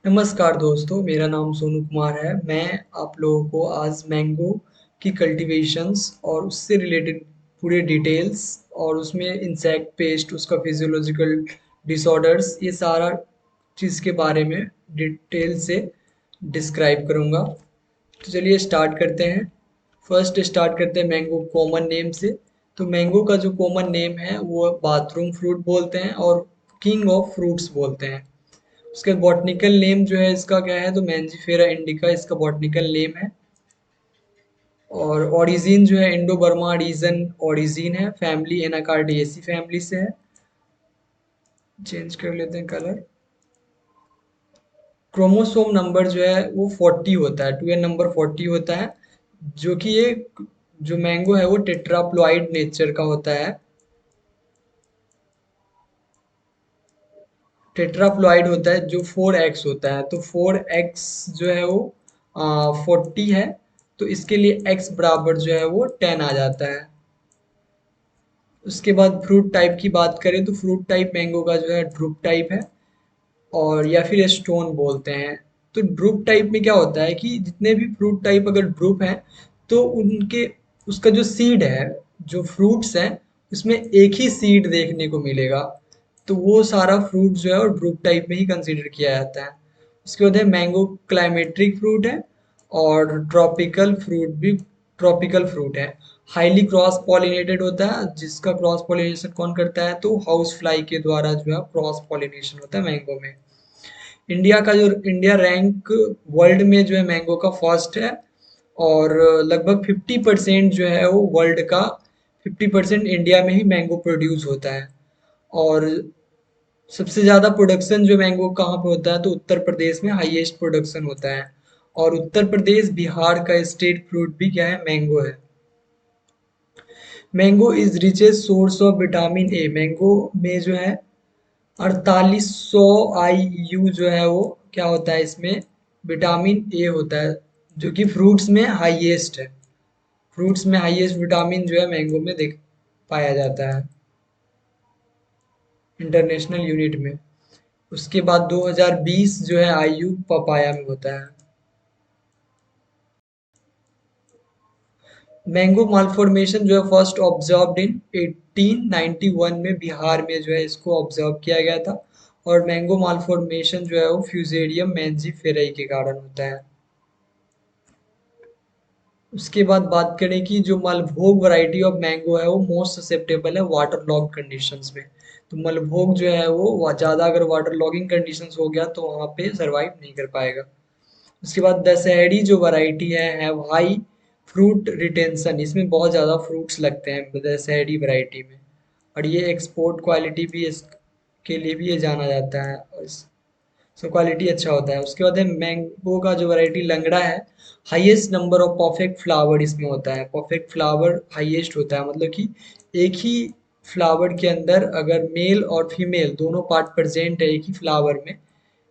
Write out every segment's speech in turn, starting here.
नमस्कार दोस्तों, मेरा नाम सोनू कुमार है। मैं आप लोगों को आज मैंगो की कल्टीवेशंस और उससे रिलेटेड पूरे डिटेल्स और उसमें इंसेक्ट पेस्ट, उसका फिजियोलॉजिकल डिसऑर्डर्स, ये सारा चीज़ के बारे में डिटेल से डिस्क्राइब करूँगा। तो चलिए स्टार्ट करते हैं। फर्स्ट स्टार्ट करते हैं मैंगो कॉमन नेम से। तो मैंगो का जो कॉमन नेम है वो बाथरूम फ्रूट बोलते हैं और किंग ऑफ फ्रूट्स बोलते हैं। उसका बॉटनिकल नेम जो है इसका क्या है, तो मैंजीफेरा इंडिका इसका बॉटनिकल नेम है। और ओरिजिन जो है इंडो बर्मा रीजन ओरिजिन है। फैमिली एनाकार्डियेसी फैमिली से है। चेंज कर लेते हैं कलर। क्रोमोसोम नंबर जो है वो 40 होता है, 2n नंबर 40 होता है। जो कि ये जो मैंगो है वो टेट्राप्लॉइड नेचर का होता है। टेट्राप्लॉइड होता है जो 4x होता है। तो 4x जो है वो 40 है। तो इसके लिए x बराबर जो है वो 10 आ जाता है। उसके बाद फ्रूट टाइप की बात करें तो फ्रूट टाइप मैंगो का जो है ड्रुप टाइप है और या फिर स्टोन बोलते हैं। तो ड्रुप टाइप में क्या होता है कि जितने भी फ्रूट टाइप अगर ड्रुप हैं तो उनके उसका जो सीड है, जो फ्रूट्स हैं, उसमें एक ही सीड देखने को मिलेगा। तो वो सारा फ्रूट जो है वो ड्रुप टाइप में ही कंसीडर किया जाता है। उसके बाद है मैंगो क्लाइमेट्रिक फ्रूट है और ट्रॉपिकल फ्रूट भी ट्रॉपिकल फ्रूट है। हाईली क्रॉस पॉलिनेटेड होता है। जिसका क्रॉस पॉलिनेशन कौन करता है, तो हाउस फ्लाई के द्वारा जो है क्रॉस पॉलिनेशन होता है मैंगो में। इंडिया का जो इंडिया रैंक वर्ल्ड में जो है मैंगो का फर्स्ट है। और लगभग 50% जो है वो वर्ल्ड का 50% इंडिया में ही मैंगो प्रोड्यूस होता है। और सबसे ज़्यादा प्रोडक्शन जो मैंगो कहाँ पे होता है, तो उत्तर प्रदेश में हाईएस्ट प्रोडक्शन होता है। और उत्तर प्रदेश बिहार का स्टेट फ्रूट भी क्या है, मैंगो है। Mango is richest source of vitamin A. Mango में जो है 4800 IU जो है वो क्या होता है, इसमें विटामिन ए होता है जो कि फ्रूट्स में हाईएस्ट है। फ्रूट्स में हाईएस्ट विटामिन जो है मैंगो में देख पाया जाता है इंटरनेशनल यूनिट में। उसके बाद 2020 जो है आयु पपाया में होता है। मैंगो मालफॉर्मेशन जो है फर्स्ट ऑब्जर्व्ड इन 1891 में बिहार में जो है इसको ऑब्जर्व किया गया था। और मैंगो मालफॉर्मेशन जो है वो फ्यूजेरियम मैंजीफेराई के कारण होता है। उसके बाद बात करें कि जो मालभोग वैरायटी ऑफ मैंगो है वो मोस्ट ससेप्टेबल है वाटर लॉग कंडीशंस में। तो मालभोग जो है वो ज़्यादा अगर वाटर लॉगिंग कंडीशंस हो गया तो वहाँ पे सरवाइव नहीं कर पाएगा। उसके बाद दशहरी जो वैरायटी है हैव हाई फ्रूट रिटेंशन। इसमें बहुत ज़्यादा फ्रूट्स लगते हैं दशहरी वैरायटी में। और ये एक्सपोर्ट क्वालिटी भी इसके लिए भी ये जाना जाता है और सो क्वालिटी अच्छा होता है। उसके बाद है मैंगो का जो वैरायटी लंगड़ा है। Highest number of perfect flower इसमें होता है। परफेक्ट फ्लावर हाईएस्ट होता है, मतलब कि एक ही फ्लावर के अंदर अगर मेल और फीमेल दोनों पार्ट प्रेजेंट है एक ही फ्लावर में,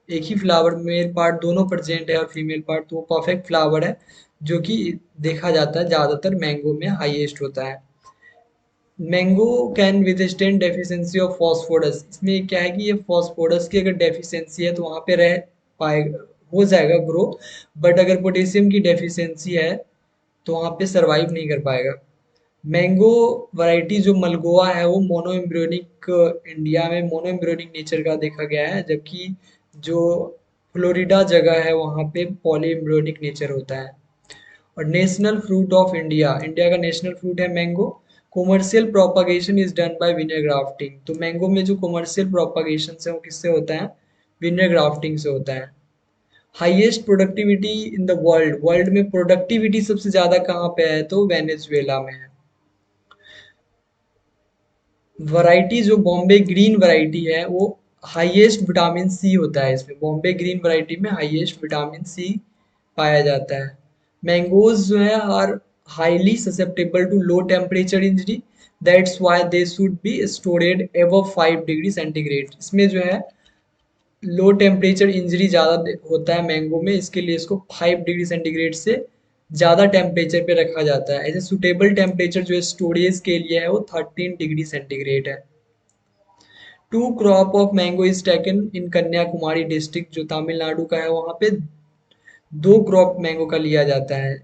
एक ही फ्लावर में मेल पार्ट दोनों प्रेजेंट है और फीमेल पार्ट, तो वो परफेक्ट फ्लावर है जो कि देखा जाता है ज़्यादातर मैंगो में हाईएस्ट होता है। Mango can withstand deficiency of phosphorus. इसमें क्या है कि ये फॉस्फोरस की अगर डेफिशिएंसी है तो वहाँ पे रह पाएगा, हो जाएगा ग्रो। बट अगर पोटेशियम की डेफिशिएंसी है तो वहाँ पे सरवाइव नहीं कर पाएगा। मैंगो वैरायटी जो मलगोआ है वो मोनो एम्ब्रियोनिक, इंडिया में मोनो एम्ब्रियोनिक नेचर का देखा गया है। जबकि जो फ्लोरिडा जगह है वहाँ पे पॉली एम्ब्रियोनिक नेचर होता है। और national fruit of India, India का नेशनल फ्रूट है mango. Commercial propagation is done by winner grafting. तो मैंगो में जो कॉमर्शियल प्रोपागेशन है वो किससे होता है, विनर ग्राफ्टिंग से होता है। Highest productivity in the world, world में प्रोडक्टिविटी सबसे ज्यादा कहाँ पे है, तो वेनेजुएला में है। वैरायटी जो बॉम्बे ग्रीन वैरायटी है वो हाईएस्ट विटामिन सी होता है इसमें। बॉम्बे ग्रीन वैरायटी में हाईएस्ट विटामिन सी पाया जाता है। मैंगोज जो है are highly susceptible to low temperature injury. That's why they should be stored above 5 degree centigrade. इसमें जो है लो टेम्परेचर इंजरी ज़्यादा होता है मैंगो में, इसके लिए इसको 5 डिग्री सेंटीग्रेड से ज़्यादा टेम्परेचर पे रखा जाता है। ऐसे सुटेबल टेम्परेचर जो है स्टोरेज के लिए है वो 13 डिग्री सेंटीग्रेड है। To crop of mango is taken in Kanyakumari district, जो तमिलनाडु का है, वहां पे दो क्रॉप मैंगो का लिया जाता है।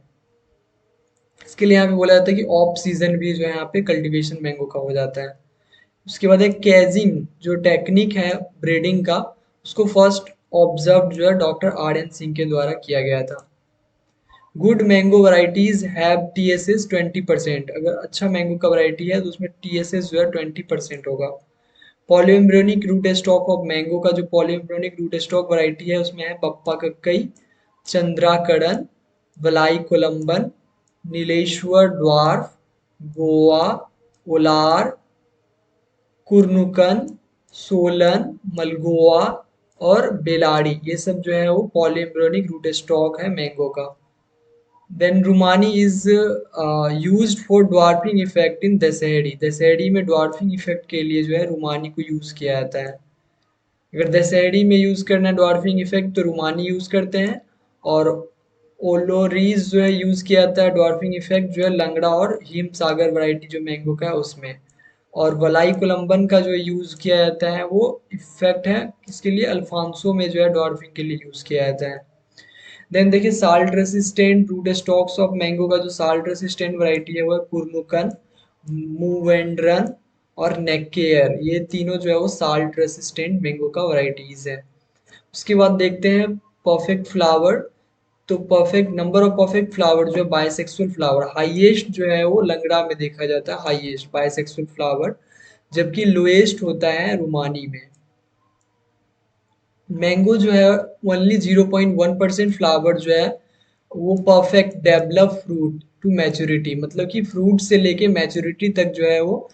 इसके लिए यहाँ पे बोला जाता है कि ऑफ सीजन भी जो है यहाँ पे कल्टीवेशन मैंगो का हो जाता है। उसके बाद एक कैजिंग जो टेक्निक है ब्रीडिंग का, उसको फर्स्ट ऑब्जर्व जो है डॉक्टर आर एन सिंह के द्वारा किया गया था। Good mango varieties have TSS 20%। अगर अच्छा मैंगो का वराइटी है तो उसमें टीएसएस जो है 20% होगा। Polyembryonic root stock of mango का जो पॉलीएम्ब्रियोनिक रूट स्टॉक वराइटी है उसमें है पप्पा कक्कई, चंद्राकड़न, वलाई कोलम्बन, नीलेश्वर ड्वार्फ, गोवा, ओलार, कुर्नुकन, सोलन, मलगोआ और बेलाड़ी, ये सब जो है वो पॉलीएम्ब्रियोनिक रूट स्टॉक है मैंगो का। Then Rumani is used for dwarfing effect in Dashehari. Dashehari में ड्वार्फिंग इफेक्ट के लिए जो है रुमानी को यूज किया जाता है। अगर दशहरी में यूज करना है ड्वार्फिंग इफेक्ट तो रुमानी यूज करते हैं, और ओलोरीज जो है यूज किया जाता है ड्वार्फिंग इफेक्ट जो है लंगड़ा और हिम सागर वैरायटी जो मैंगो का है उसमें। और वलाई कोलम्बन का जो यूज किया जाता है वो इफेक्ट है किसके लिए, अल्फांसो में जो है ड्वार्फिंग के लिए यूज किया जाता है। देन देखिए salt resistant root stocks of mango का जो साल्ट रेसिस्टेंट वैरायटी है वो है कुर्नुकन, मूवेंड्रन और नेकेयर, ये तीनों जो है वो साल्ट रेसिस्टेंट मैंगो का वैरायटीज है। उसके बाद देखते हैं परफेक्ट फ्लावर। तो perfect number of perfect flower जो है बाइसेक्सुअल फ्लावर हाईएस्ट जो है वो लंगड़ा में देखा जाता है, हाईएस्ट बाइसेक्सुअल फ्लावर, जबकि लोएस्ट होता है रुमानी में। मैंगो जो है ओनली 0.1% फ्लावर जो है वो perfect develop fruit to maturity, मतलब कि फ्रूट से लेके मैच्योरिटी तक जो है वो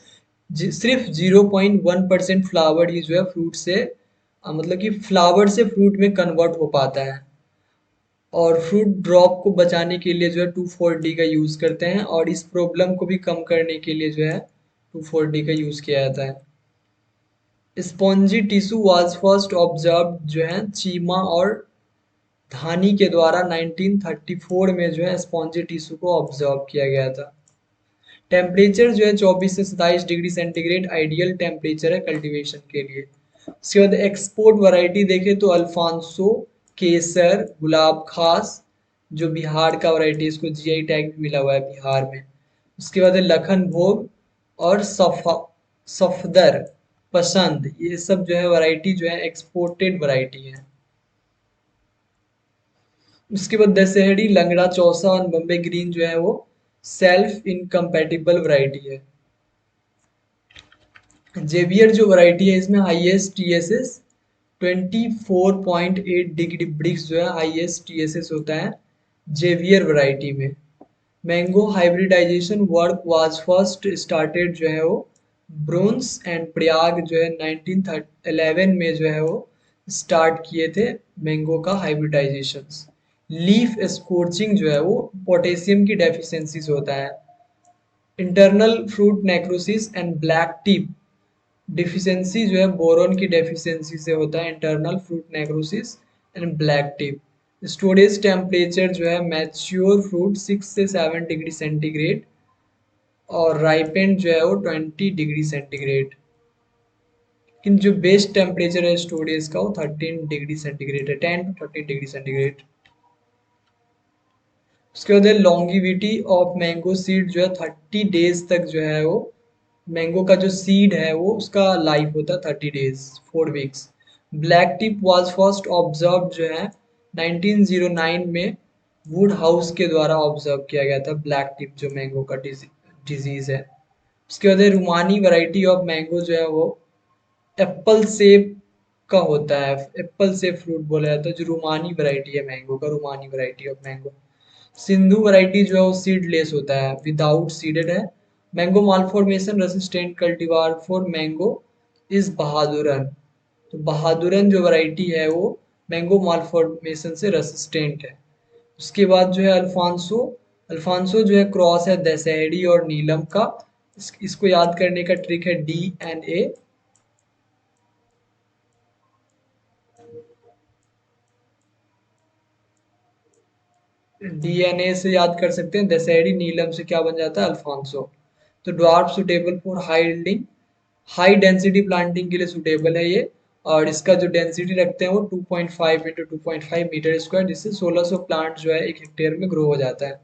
सिर्फ 0.1% फ्लावर ही जो है फ्रूट से मतलब कि फ्लावर से फ्रूट में कन्वर्ट हो पाता है। और फ्रूट ड्रॉप को बचाने के लिए जो है 2,4-D का यूज करते हैं, और इस प्रॉब्लम को भी कम करने के लिए जो है 2,4-D का यूज किया जाता है। Spongy tissue was first observe जो है चीमा और धानी के द्वारा 1934 में जो है स्पॉन्जी टिश्यू को ऑब्जर्व किया गया था। टेम्परेचर जो है 24 से 27 डिग्री सेंटीग्रेड आइडियल टेम्परेचर है कल्टीवेशन के लिए। उसके बाद एक्सपोर्ट वैरायटी देखें तो अल्फांसो, केसर, गुलाब खास जो बिहार का वैरायटी, इसको जीआई टैग भी मिला हुआ है बिहार में। उसके बाद है लखन भोग और सफदर पसंद, ये सब जो है वैरायटी जो है एक्सपोर्टेड वैरायटी है। उसके बाद दशहरी, लंगड़ा, चौसा और बम्बे ग्रीन जो है वो सेल्फ इनकम्पैटिबल वैरायटी है। जेवियर जो वैरायटी है इसमें हाईएस्ट टीएसएस 24.8 डिग्री ब्रिक्स जो है हाईएस्ट टीएसएस होता है जेवियर वैरायटी में। Mango hybridization work was first started जो है वो ब्रोंस एंड प्रयाग जो है 1911 में जो है वो स्टार्ट किए थे मैंगो का हाइब्रिडाइजेशन। लीफ स्कोर्चिंग जो है वो पोटेशियम की डेफिशिएंसी से होता है। Internal fruit necrosis and black tip deficiency जो है बोरोन की डेफिशिएंसी से होता है, internal fruit necrosis and black tip. Storage temperature जो है मैच्योर फ्रूट 6 से 7 डिग्री सेंटीग्रेड और राइपेंड जो है वो 20 डिग्री सेंटीग्रेड। लेकिन जो बेस्ट टेम्परेचर है स्टोरेज का वो 13 डिग्री सेंटीग्रेड है, 10 to 13 डिग्री सेंटीग्रेड। उसके बाद लॉन्गिविटी ऑफ मैंगो सीड जो है 30 डेज तक जो है वो मैंगो का जो सीड है वो उसका लाइफ होता है 30 days, 4 weeks. Black tip was first observe जो है 1909 में वुड हाउस के द्वारा ऑब्जर्व किया गया था, ब्लैक टिप जो मैंगो का डिजीज है। उसके बाद रुमानी वैरायटी ऑफ मैंगो जो है वो एप्पल सेप का होता है, एप्पल सेप फ्रूट बोला जाता है जो रुमानी वैरायटी है मैंगो का, Rumani variety of mango. Sindhu variety जो है वो सीडलेस होता है, विदाउट सीडेड है। Mango malformation resistant cultivar for mango is Bahaduran. तो बहादुरन जो वैरायटी है वो मैंगो मालफॉर्मेशन से रेसिस्टेंट है। उसके बाद जो है अल्फांसो, अल्फांसो जो है क्रॉस है दशहरी और नीलम का। इसको याद करने का ट्रिक है DNA। DNA से याद कर सकते हैं, दशहरी नीलम से क्या बन जाता है, अल्फांसो। तो dwarf suitable for high yielding high density planting के लिए सुटेबल है ये। और इसका जो डेंसिटी रखते हैं वो 2.5 इंटू 2.5 मीटर स्क्वायर, जिससे 1600 प्लांट जो है एक हेक्टेयर में ग्रो हो जाता है।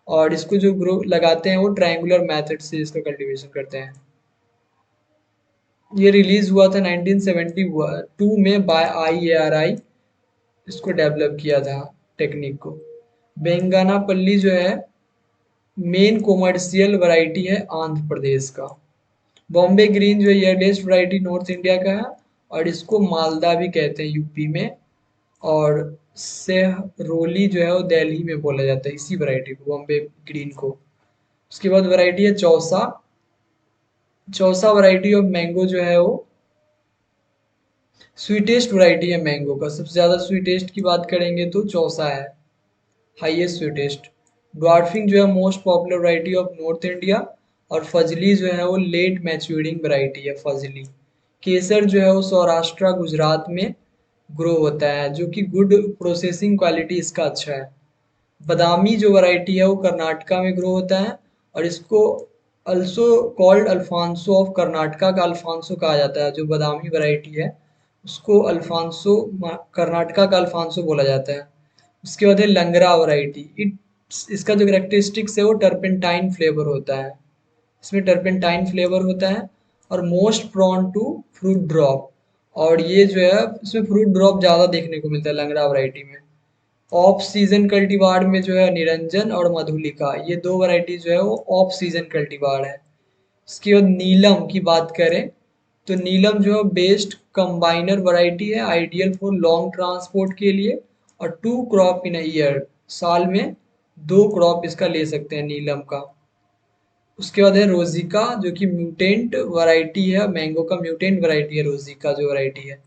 और इसको जो ग्रो लगाते हैं वो ट्रायंगुलर मेथड से इसका कल्टीवेशन करते हैं। ये रिलीज हुआ था 1972 में बाय IARI, इसको डेवलप किया था टेक्निक को। बेंगानापल्ली जो है मेन कॉमर्शियल वैरायटी है आंध्र प्रदेश का। बॉम्बे ग्रीन जो है यर्लीस्ट वैरायटी नॉर्थ इंडिया का है, और इसको मालदा भी कहते हैं यूपी में। और सेहरोली जो है वो दिल्ली में बोला जाता है इसी वैरायटी को, बॉम्बे ग्रीन को। उसके बाद वैरायटी है Chausa. Chausa variety of mango जो है वो स्वीटेस्ट वैरायटी है मैंगो का। सबसे ज़्यादा स्वीटेस्ट की बात करेंगे तो चौसा है हाईएस्ट स्वीटेस्ट। ड्वार्फिंग जो है most popular variety of north India. और फजली जो है वो लेट मैच्योरिंग वैरायटी है फजली। केसर जो है वो सौराष्ट्र गुजरात में ग्रो होता है, जो कि गुड प्रोसेसिंग क्वालिटी इसका अच्छा है। बादामी जो वैरायटी है वो कर्नाटका में ग्रो होता है, और इसको also called Alphonso of Karnataka का अल्फांसो कहा जाता है। जो बादामी वैरायटी है उसको अल्फांसो, कर्नाटका का अल्फांसो बोला जाता है। उसके बाद है लंगरा वैरायटी। इसका जो करेक्टरिस्टिक्स है वो टर्पेंटाइन फ्लेवर होता है। इसमें टर्पेंटाइन फ्लेवर होता है, और most prone to fruit drop. और ये जो है इसमें फ्रूट ड्रॉप ज़्यादा देखने को मिलता है लंगड़ा वैरायटी में। ऑफ सीजन कल्टीवार में जो है निरंजन और मधुलिका, ये दो वैरायटी जो है वो ऑफ सीजन कल्टीवार है। इसके बाद नीलम की बात करें तो नीलम जो है बेस्ट कंबाइनर वैरायटी है, आइडियल फॉर लॉन्ग ट्रांसपोर्ट के लिए। और 2 क्रॉप इन ईयर, साल में 2 क्रॉप इसका ले सकते हैं नीलम का। उसके बाद है रोजिका, जो कि म्यूटेंट वैरायटी है मैंगो का, म्यूटेंट वैरायटी है रोजिका जो वैरायटी है।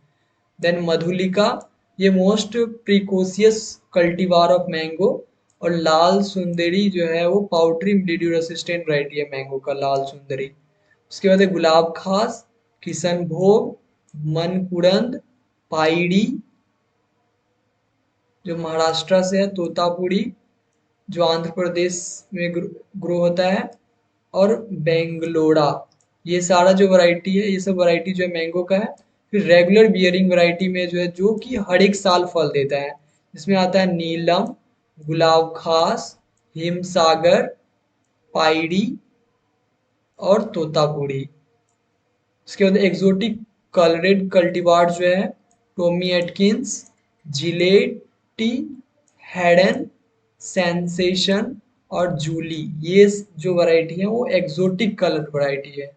देन मधुलिका, ये most precocious cultivar of mango. और लाल सुंदरी जो है वो पाउडरी मिल्ड्यू रेसिस्टेंट वैरायटी है मैंगो का, लाल सुंदरी। उसके बाद है गुलाब खास, किशनभोग, मनकुड़ंद, पाइडी जो महाराष्ट्र से है, तोतापुरी जो आंध्र प्रदेश में ग्रो होता है, और बेंगलोरा। ये सारा जो वैरायटी है ये सब वैरायटी जो है मैंगो का है। फिर रेगुलर बियरिंग वैरायटी में जो है जो कि हर एक साल फल देता है, जिसमें आता है नीलम, गुलाब खास, हिमसागर, पाइडी और तोतापुरी। उसके बाद एक्सोटिक कलरेड कल्टीवार जो है टोमी एटकिंस, जिलेटी, हेडन, सेंसेशन और जूली, ये जो वैरायटी है वो एक्सोटिक कलर वैरायटी है।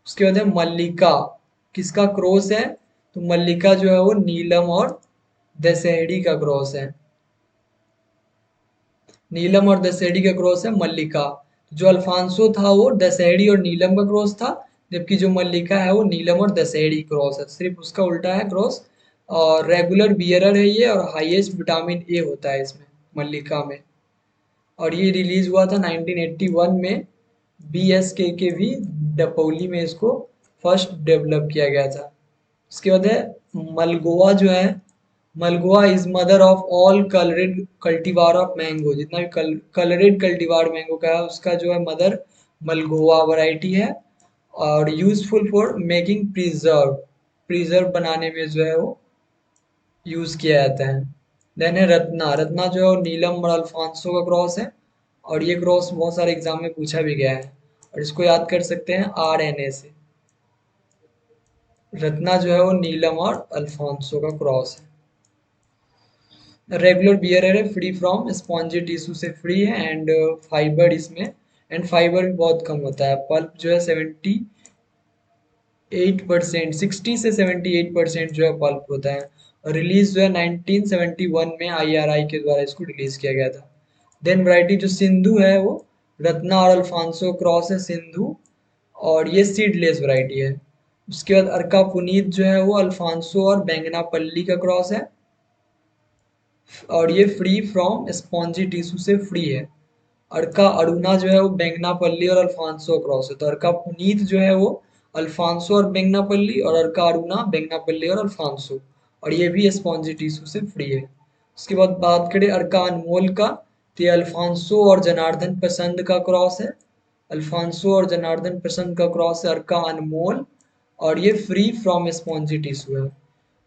उसके बाद है मल्लिका, किसका क्रॉस है तो मल्लिका जो है वो नीलम और दशहरी का क्रॉस है। नीलम और दशहरी का क्रॉस है मल्लिका। जो अल्फांसो था वो दशहरी और नीलम का क्रॉस था, जबकि जो मल्लिका है वो नीलम और दशहरी क्रॉस है, सिर्फ उसका उल्टा है क्रॉस। और रेगुलर बियरर है ये, और हाईएस्ट विटामिन ए होता है इसमें मल्लिका में। और ये रिलीज हुआ था 1981 में, BSKKV डपौली में इसको फर्स्ट डेवलप किया गया था। उसके बाद है मलगोवा जो है, Malgoa is mother of all coloured cultivar of mango. जितना भी कलरेड कल्टीवार मैंगो का है उसका जो है मदर मलगोवा वैरायटी है। और useful for making preserve, preserve बनाने में जो है वो यूज किया जाता है। देन है रत्ना। रत्ना जो है वो नीलम और अल्फांसो का क्रॉस है, और ये क्रॉस बहुत सारे एग्जाम में पूछा भी गया है, और इसको याद कर सकते हैं RNA से। रत्ना जो है वो नीलम और अल्फांसो का क्रॉस है। रेगुलर बियरर है, फ्री फ्रॉम स्पॉन्जी टिश्यू से फ्री है, एंड फाइबर इसमें, एंड फाइबर भी बहुत कम होता है। पल्प जो है 78%, 60 से 78% जो है पल्प होता है। और रिलीज जो है 1971 में IRI के द्वारा इसको रिलीज किया गया था। देन वैरायटी जो सिंधु है वो रत्ना और अल्फांसो क्रॉस है सिंधु, और ये सीडलेस वैरायटी है। उसके बाद अर्का पुनीत जो है वो अल्फांसो और बैंगनापल्ली का क्रॉस है, और ये फ्री फ्रॉम स्पॉन्जी टिश्यू से फ्री है। अर्का अरुणा जो है वो बैंगनापल्ली और अल्फांसो क्रॉस है। तो अर्का पुनीत जो है वो अल्फांसो और बैंगनापल्ली, और अर्का अरुणा बैंगनापल्ली और अल्फांसो, और ये भी स्पॉन्जी टिश्यू से फ्री है। उसके बाद बात करें अर्का अनमोल का, तो ये अल्फांसो और जनार्दन पसंद का क्रॉस है। अल्फांसो और जनार्दन प्रसन्न का क्रॉस है अर्का अनमोल, और ये फ्री फ्रॉम स्पॉन्जी टिश्यू है।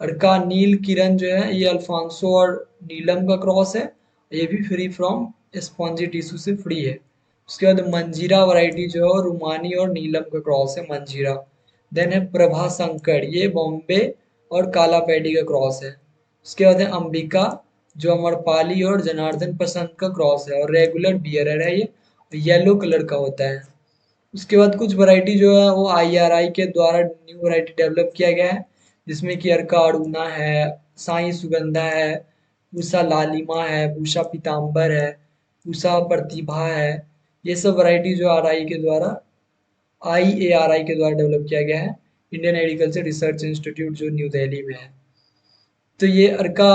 अर्का नील किरण जो है ये अल्फांसो और नीलम का क्रॉस है, ये भी फ्री फ्रॉम स्पॉन्जी टिश्यू से फ्री है। उसके बाद मंजीरा वैरायटी जो है रुमानी और नीलम का क्रॉस है मंजीरा। देन है प्रभा शंकर, ये बॉम्बे और काला पैडी का क्रॉस है। उसके बाद है अंबिका जो अमरपाली और जनार्दन प्रसन्न का क्रॉस है, और रेगुलर बियरर है, ये येलो कलर का होता है। उसके बाद कुछ वैरायटी जो है वो आईआरआई के द्वारा न्यू वैरायटी डेवलप किया गया है, जिसमें कि अर्का अरुणा है, साई सुगंधा है, पूसा लालिमा है, पूसा पीताम्बर है, पूसा प्रतिभा है। ये सब वैरायटी जो आरआई के द्वारा आईएआरआई के द्वारा डेवलप किया गया है, इंडियन एग्रीकल्चर रिसर्च इंस्टीट्यूट जो न्यू दिल्ली में है। तो ये अर्का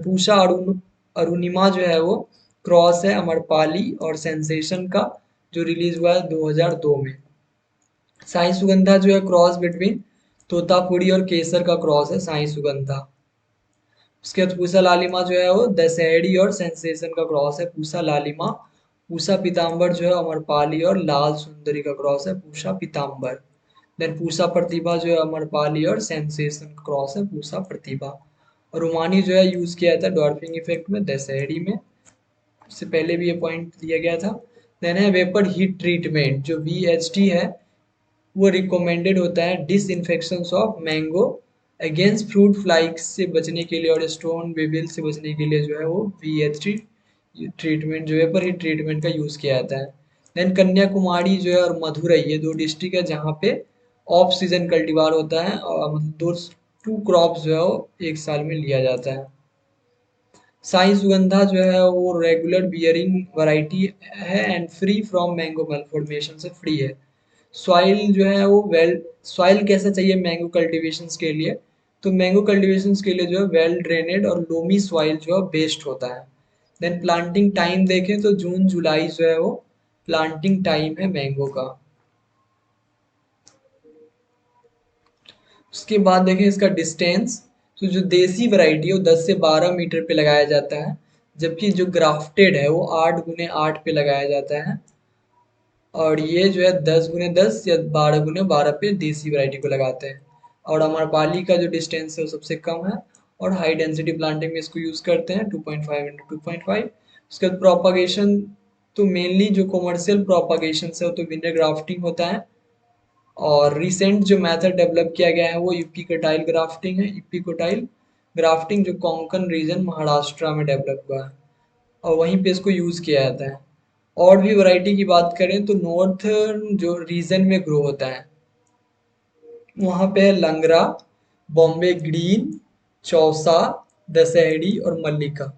पूषा अरुणिमा जो है वो क्रॉस है अमरपाली और सेंसेशन का, जो रिलीज हुआ है 2002 में। साई सुगंधा जो है क्रॉस बिटवीन तोतापुरी और केसर का क्रॉस है साई सुगंधा। उसके बाद पूसा लालिमा जो है वो दशहरी और सेंसेशन का क्रॉस है पूसा लालिमा। पूसा पीताम्बर जो है अमरपाली और लाल सुंदरी का क्रॉस है पूसा पीताम्बर। देन पूसा प्रतिभा जो है अमरपाली और सेंसेशन का क्रॉस है पूसा प्रतिभा। और रोमानी जो है यूज किया था डॉर्फिंग इफेक्ट में दशहरी में, इससे पहले भी ये पॉइंट दिया गया था। देन है वेपर हीट ट्रीटमेंट जो VHT है, वो रिकमेंडेड होता है disinfection of mango against fruit flies से बचने के लिए और स्टोन बेबिल से बचने के लिए जो है वो VHT ट्रीटमेंट जो है पर ही ट्रीटमेंट का यूज़ किया जाता है। देन कन्याकुमारी जो है और मधुरई, ये दो डिस्ट्रिक्ट है जहाँ पे ऑफ सीजन कल्टीवार होता है, और मतलब दो टू क्रॉप्स जो है वो एक साल में लिया जाता है। साई सुगंधा जो है वो रेगुलर बियरिंग वैरायटी है and free from mango malformation से फ्री है। सॉइल जो है वो वेल, सॉइल कैसा चाहिए मैंगो कल्टीवेशन के लिए, तो मैंगो कल्टीवेशन के लिए जो है वेल ड्रेनेड और लोमी सॉइल जो है बेस्ट होता है। देन प्लांटिंग टाइम देखें तो जून जुलाई जो है वो प्लांटिंग टाइम है मैंगो का। उसके बाद देखें इसका डिस्टेंस, तो जो देसी वैरायटी है वो 10 से 12 मीटर पे लगाया जाता है, जबकि जो ग्राफ्टेड है वो 8x8 पे लगाया जाता है। और ये जो है 10x10 या 12x12 पे देसी वैरायटी को लगाते हैं। और अमरपाली का जो डिस्टेंस है वो सबसे कम है, और हाई डेंसिटी प्लांटिंग में इसको यूज करते हैं 2.5x2.5। उसके बाद प्रोपागेशन, तो मेनली जो कमर्शियल प्रोपागेशन है वो तो विंडर ग्राफ्टिंग होता है, और रिसेंट जो मेथड डेवलप किया गया है वो यूपी कटाइल ग्राफ्टिंग है, यूपी कटाइल ग्राफ्टिंग जो कोंकण रीजन महाराष्ट्र में डेवलप हुआ है, और वहीं पे इसको यूज किया जाता है। और भी वैरायटी की बात करें तो नॉर्थ जो रीजन में ग्रो होता है वहाँ पे है लंगरा, बॉम्बे ग्रीन, चौसा, दशहरी और मल्लिका।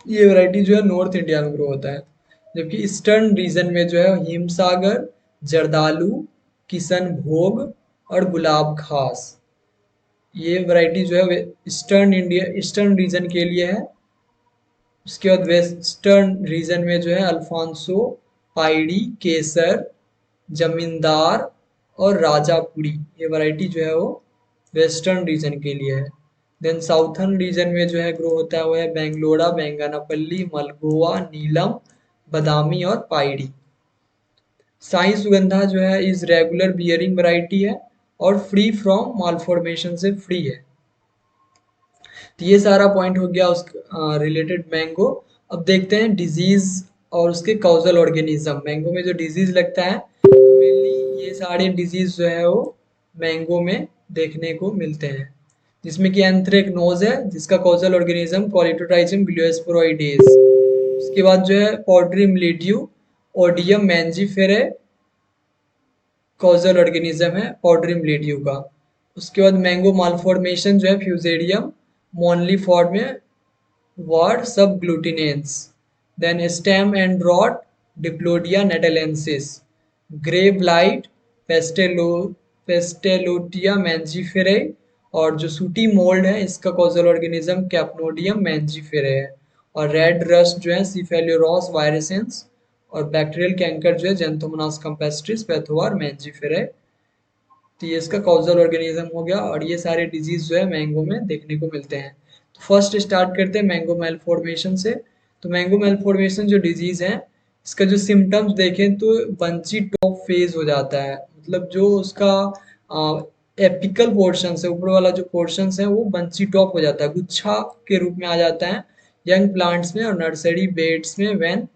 ये वैरायटी जो है नॉर्थ इंडिया में ग्रो होता है, जबकि ईस्टर्न रीजन में जो है हिमसागर, जर्दालू, किशन भोग और गुलाब खास। ये वैरायटी जो है ईस्टर्न इंडिया, ईस्टर्न रीजन के लिए है। उसके बाद वेस्टर्न रीजन में जो है अल्फांसो, पाइडी, केसर, जमींदार और राजापुरी, ये वैरायटी जो है वो वेस्टर्न रीजन के लिए है। देन साउथर्न रीजन में जो है ग्रो होता है वो है बेंगलोरा, बेंगानापल्ली, मलगोवा, नीलम, बदामी और पाइडी। साई सुगंधा जो है इज रेगुलर बियरिंग वैरायटी है और फ्री फ्रॉम मालफॉर्मेशन से फ्री है। तो ये सारा पॉइंट हो गया उस रिलेटेड मैंगो। अब देखते हैं डिजीज और उसके कॉजल ऑर्गेनिज्म। मैंगो में जो डिजीज लगता है तो मेनली ये सारे डिजीज जो है वो मैंगो में देखने को मिलते हैं, जिसमें कि एंथ्रेक्नोज है जिसका कॉजल ऑर्गेनिज्म कॉलिटोट्राइजियम बिलियोस्पोरोइडेज। उसके बाद जो है पॉड्री मिलिट्यू, ओडियम मैंजीफेरे कॉजल ऑर्गेनिज्म है पॉड्री मिलिट्यू का। उसके बाद मैंगो मालफॉर्मेशन जो है फ्यूजेरियम मोनलीफॉर्ड में word subglutinans. Then stem and rot, Diplodia natalensis. Grey blight, Pastelotia mangiferae, और जो सूटी मोल्ड है इसका कॉजल ऑर्गेनिज्म कैप्नोडियम मैंजीफेरे है। और रेड रस्ट जो है सिफेलोरॉस वायरसेंस, और बैक्टीरियल कैंकर जो है जेंथोमोनास कैम्पेस्ट्रिस पैथोवार मैंजीफेरे। तो ये इसका कॉजल ऑर्गेनिज्म हो गया, और ये सारे डिजीज जो है मैंगो में देखने को मिलते हैं। तो फर्स्ट स्टार्ट करते हैं मैंगो मेलफॉर्मेशन से। तो मैंगो मेलफॉर्मेशन जो डिजीज है इसका जो सिम्टम्स देखें तो बंची टॉप फेज हो जाता है, मतलब जो उसका एपिकल पोर्शन है, ऊपर वाला जो पोर्शन है वो बंची टॉप हो जाता है, गुच्छा के रूप में आ जाता है यंग प्लांट्स में और नर्सरी बेड्स में when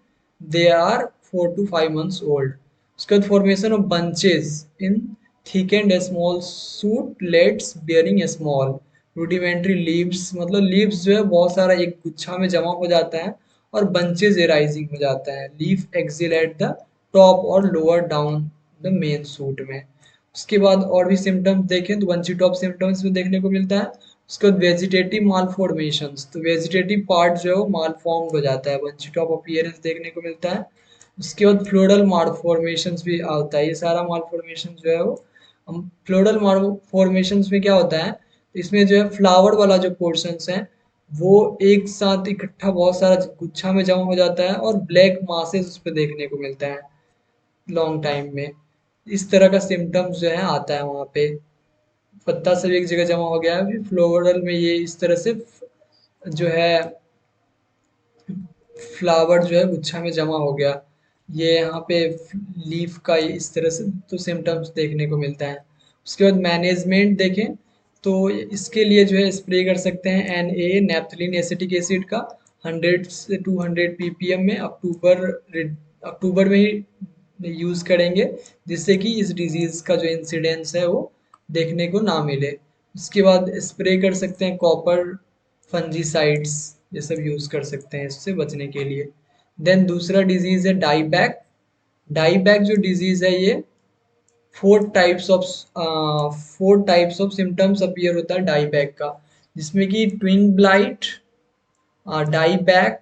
they are 4 to 5 months old. उसके बाद formation of bunches in thickened small shootlets bearing small rudimentary leaves, मतलब लीव्स जो है बहुत सारा एक गुच्छा में जमा हो जाता है और बंचेज एराइजिंग हो जाता है, leaf axil at the top और lower down the main shoot में। उसके बाद और भी सिम्टम्स देखें तो बंची टॉप सिम्टम्स में देखने को मिलता है। उसके बाद वेजिटेटिव मालफॉर्मेशंस, तो वेजिटेटिव पार्ट जो है वो मालफॉर्म्ड हो जाता है, बंची टॉप अपीयरेंस देखने को मिलता है। उसके बाद फ्लोरल मालफॉर्मेशंस भी आता है, ये सारा मालफॉर्मेशन जो है वो फ्लोरल मालफॉर्मेशंस में क्या होता है, इसमें जो है फ्लावर वाला जो पोर्शंस है वो एक साथ इकट्ठा बहुत सारा गुच्छा में जमा हो जाता है और ब्लैक मासेस उस पर देखने को मिलता है लॉन्ग टाइम में। इस तरह का सिम्टम्स जो है आता है वहाँ पे, पत्ता सब एक जगह जमा हो गया है, फिर फ्लोरल में ये इस तरह से जो है फ्लावर जो है गुच्छा में जमा हो गया, ये यहाँ पे लीफ का इस तरह से तो सिम्टम्स देखने को मिलता है। उसके बाद मैनेजमेंट देखें तो इसके लिए जो है स्प्रे कर सकते हैं एन नेप्थलीन एसिटिक एसिड का 100 से 200 ppm में अक्टूबर में ही यूज़ करेंगे, जिससे कि इस डिजीज़ का जो इंसिडेंस है वो देखने को ना मिले। उसके बाद स्प्रे कर सकते हैं कॉपर फंजीसाइड्स, ये सब यूज़ कर सकते हैं इससे बचने के लिए। देन दूसरा डिजीज़ है डाईबैक। डाईबैक जो डिजीज़ है ये four types of 4 types of symptoms appear होता है डाईबैक का, जिसमें कि ट्विंग ब्लाइट, डाईबैक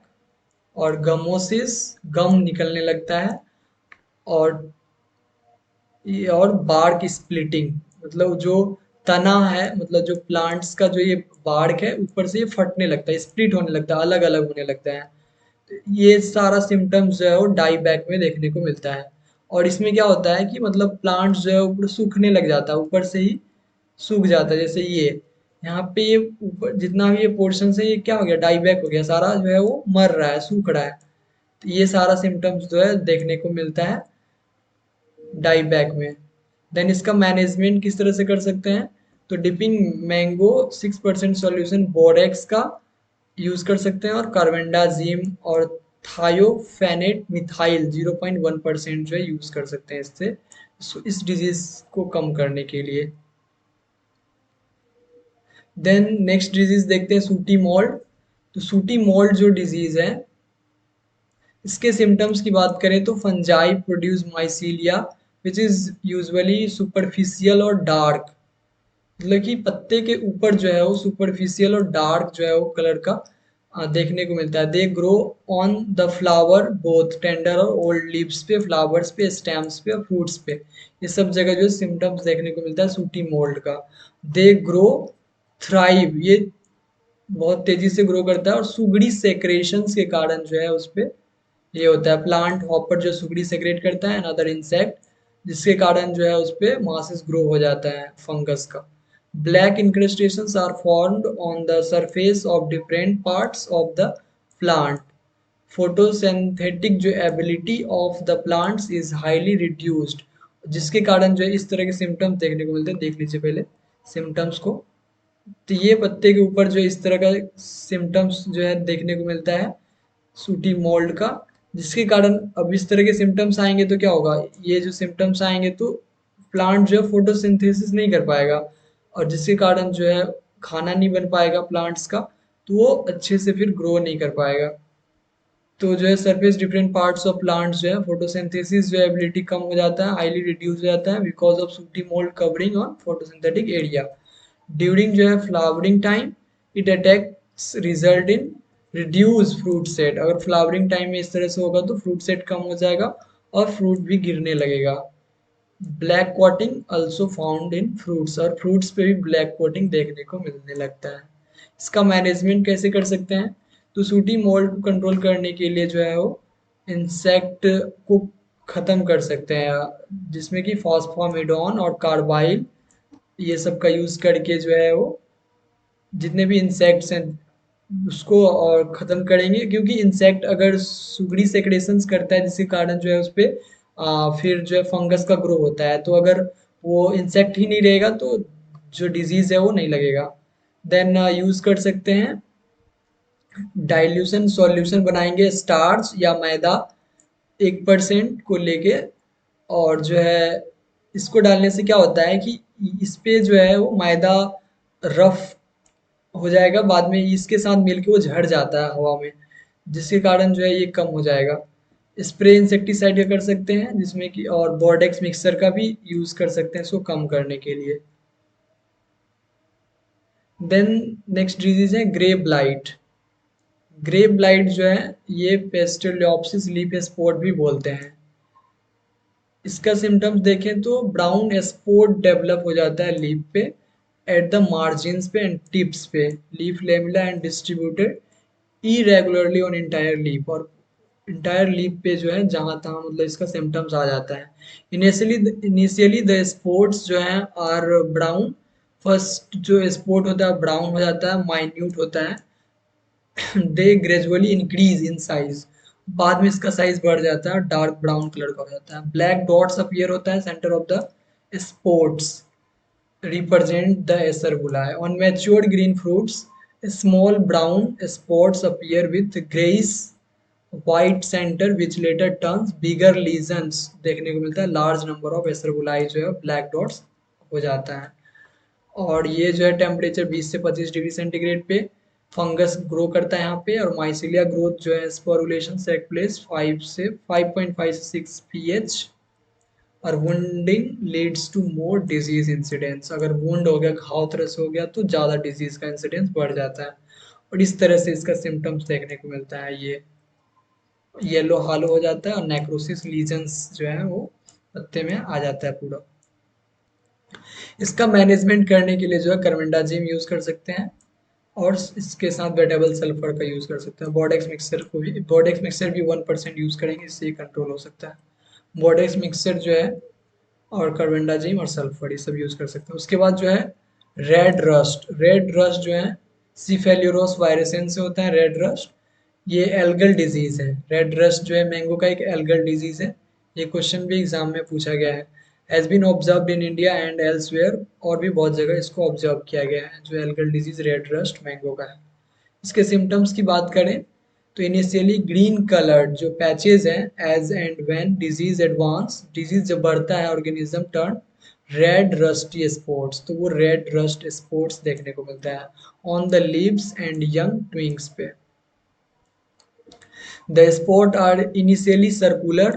और गमोसिस, गम निकलने लगता है, और ये और बार्क स्प्लिटिंग, मतलब जो तना है, मतलब जो प्लांट्स का जो ये बार्क है ऊपर से ये फटने लगता है, स्प्लिट होने लगता है, अलग अलग होने लगता है। तो ये सारा सिम्टम्स जो है वो डाई बैक में देखने को मिलता है। और इसमें क्या होता है कि मतलब प्लांट्स जो है ऊपर सूखने लग जाता है, ऊपर से ही सूख जाता है, जैसे ये यहाँ पे ये ऊपर जितना भी ये पोर्शन है ये क्या हो गया, डाई बैक हो गया, सारा जो है वो मर रहा है, सूख रहा है। तो ये सारा सिम्टम्स जो है देखने को मिलता है डाई बैक में। देन इसका मैनेजमेंट किस तरह से कर सकते हैं, तो डिपिंग मैंगो 6% सॉल्यूशन बोरेक्स का यूज़ कर सकते हैं और कार्बेंडाजिम और थायोफेनेट मिथाइल 0.1% जो है यूज़ कर सकते हैं इससे, इस डिजीज़ को कम करने के लिए। देन नेक्स्ट डिजीज़ देखते हैं सूटी मोल्ड। तो सूटी मोल्ड जो डिजीज़ है इसके सिम्टम्स की बात करें तो fungi produce mycelia which is usually superficial और डार्क, मतलब कि पत्ते के ऊपर जो है वो सुपरफिशियल और डार्क जो है वो कलर का देखने को मिलता है। They grow on the flower both tender और ओल्ड लीव्स पे, फ्लावर्स पे, स्टेम्स पे और फ्रूट्स पे, ये सब जगह जो सिम्टम्स देखने को मिलता है सूटी मोल्ड का। दे ग्रो थ्राइव, ये बहुत तेजी से ग्रो करता है और सुगड़ी सेक्रेशंस के कारण जो है उस पे ये होता है, प्लांट हॉपर जो सुगड़ी सेक्रेट करता है अनदर इंसेक्ट, जिसके कारण जो है उस पे मासेस ग्रो हो जाता है फंगस का। Black incrustations are formed on the surface of different parts of the plant. Photosynthetic जो ability of the plants is highly reduced, जिसके कारण जो है इस तरह के सिम्टम्स देखने को मिलते हैं। देख लीजिए पहले सिम्टम्स को, तो ये पत्ते के ऊपर जो इस तरह का सिम्टम्स जो है देखने को मिलता है सूटी मोल्ड का, जिसके कारण अब इस तरह के सिम्टम्स आएंगे तो क्या होगा, ये जो सिम्टम्स आएंगे तो प्लांट जो है फोटोसिंथेसिस नहीं कर पाएगा, और जिसके कारण जो है खाना नहीं बन पाएगा प्लांट्स का, तो वो अच्छे से फिर ग्रो नहीं कर पाएगा। तो जो है surface different parts of plants जो है फोटोसिंथेसिस जो एबिलिटी कम हो जाता है, हाईली रिड्यूस हो जाता है because of sooty mould covering on photosynthetic area. During जो है flowering time it attacks result in reduce fruit set, अगर फ्लावरिंग टाइम में इस तरह से होगा तो फ्रूट सेट कम हो जाएगा और फ्रूट भी गिरने लगेगा। Black coating also found in fruits, और फ्रूट्स पे भी ब्लैक कोटिंग देखने को मिलने लगता है। इसका मैनेजमेंट कैसे कर सकते हैं, तो सूटी मोल्ड को कंट्रोल करने के लिए जो है वो इंसेक्ट को ख़त्म कर सकते हैं, जिसमें कि फॉस्फामिडोन और कार्बाइल ये सब का यूज़ करके जो है वो जितने भी इंसेक्ट्स हैं उसको और खत्म करेंगे, क्योंकि इंसेक्ट अगर सुगड़ी सेक्रेशंस करता है जिसके कारण जो है उस पे फिर जो है फंगस का ग्रो होता है, तो अगर वो इंसेक्ट ही नहीं रहेगा तो जो डिजीज है वो नहीं लगेगा। देन यूज कर सकते हैं डाइल्यूशन सॉल्यूशन, बनाएंगे स्टार्च या मैदा 1% को लेके, और जो है इसको डालने से क्या होता है कि इस पे जो है वो मैदा रफ हो जाएगा, बाद में इसके साथ मिलके वो झड़ जाता है हवा में, जिसके कारण जो है ये कम हो जाएगा। स्प्रे इंसेक्टिसाइड का कर सकते हैं जिसमें कि, और बोर्डेक्स मिक्सर का भी यूज कर सकते हैं इसको कम करने के लिए। देन नेक्स्ट डिजीज है ग्रे ब्लाइट। ग्रे ब्लाइट जो है ये पेस्टोलियोप्सिस लीफ स्पॉट भी बोलते हैं। इसका सिम्टम्स देखें तो ब्राउन स्पॉट डेवलप हो जाता है लीफ पे, एट द मार्जिन्स पे एंड टिप्स पे, leaf lamella and distributed irregularly on entire leaf, और इंटायर लीफ पे जो है जहाँ तहाँ मतलब इसका सिम्टम्स आ जाता है। इनिशियली द स्पॉट्स जो हैं आर ब्राउन, फर्स्ट जो स्पॉट होता है ब्राउन हो जाता है, माइन्यूट होता है, दे ग्रेजुअली इंक्रीज इन साइज, बाद में इसका साइज बढ़ जाता है, डार्क ब्राउन कलर का हो जाता है, ब्लैक डॉट्स अपीयर होता है centre of the sports, represent the acerulae. On matured green fruits, small brown spots appear with grayish white center which later turns bigger lesions देखने को मिलता है, large number of acerulae जो है black dots हो जाता है। और ये जो है टेम्परेचर 20 से 25 डिग्री सेंटीग्रेड पे फंगस ग्रो करता है यहाँ पे, और माइसीलिया ग्रोथ जो है स्पोरुलेशन टेक प्लेस 5 से 5.5 से 6 pH, और wounding leads to more disease incidents, अगर वुंड हो गया घाव तरह से हो गया तो ज़्यादा डिजीज का इंसिडेंस बढ़ जाता है, और इस तरह से इसका सिम्टम्स देखने को मिलता है। ये येलो हालो हो जाता है और नेक्रोसिस लीजन्स जो है वो पत्ते में आ जाता है पूरा। इसका मैनेजमेंट करने के लिए जो है कार्बेंडाजिम यूज कर सकते हैं, और इसके साथ वेटेबल सल्फर का यूज कर सकते हैं। बॉडेक्स मिक्सर को भी, बॉडेक्स मिक्सर भी 1% यूज करेंगे, इससे कंट्रोल हो सकता है। बॉडेक्स मिक्सर जो है और कार्बेंडाजिम और सल्फर ये सब यूज कर सकते हैं। उसके बाद जो है रेड रस्ट जो है सीफेल्यूरोस वायरसेन से होता है रेड रस्ट, ये एल्गल डिजीज है। रेड रस्ट जो है मैंगो का एक एल्गल डिजीज है, ये क्वेश्चन भी एग्जाम में पूछा गया है। Has been observed in India and elsewhere, और भी बहुत जगह इसको ऑब्जर्व किया गया है जो algal disease red rust mango का है। इसके सिम्टम्स की बात करें तो इनिशियली ग्रीन कलर्ड जो पैचेज हैं, as and when disease advance, disease जब बढ़ता है organism turn red rusty spots, तो वो रेड रस्ट स्पॉट्स देखने को मिलता है on the leaves and young twigs पे। The spots are initially circular,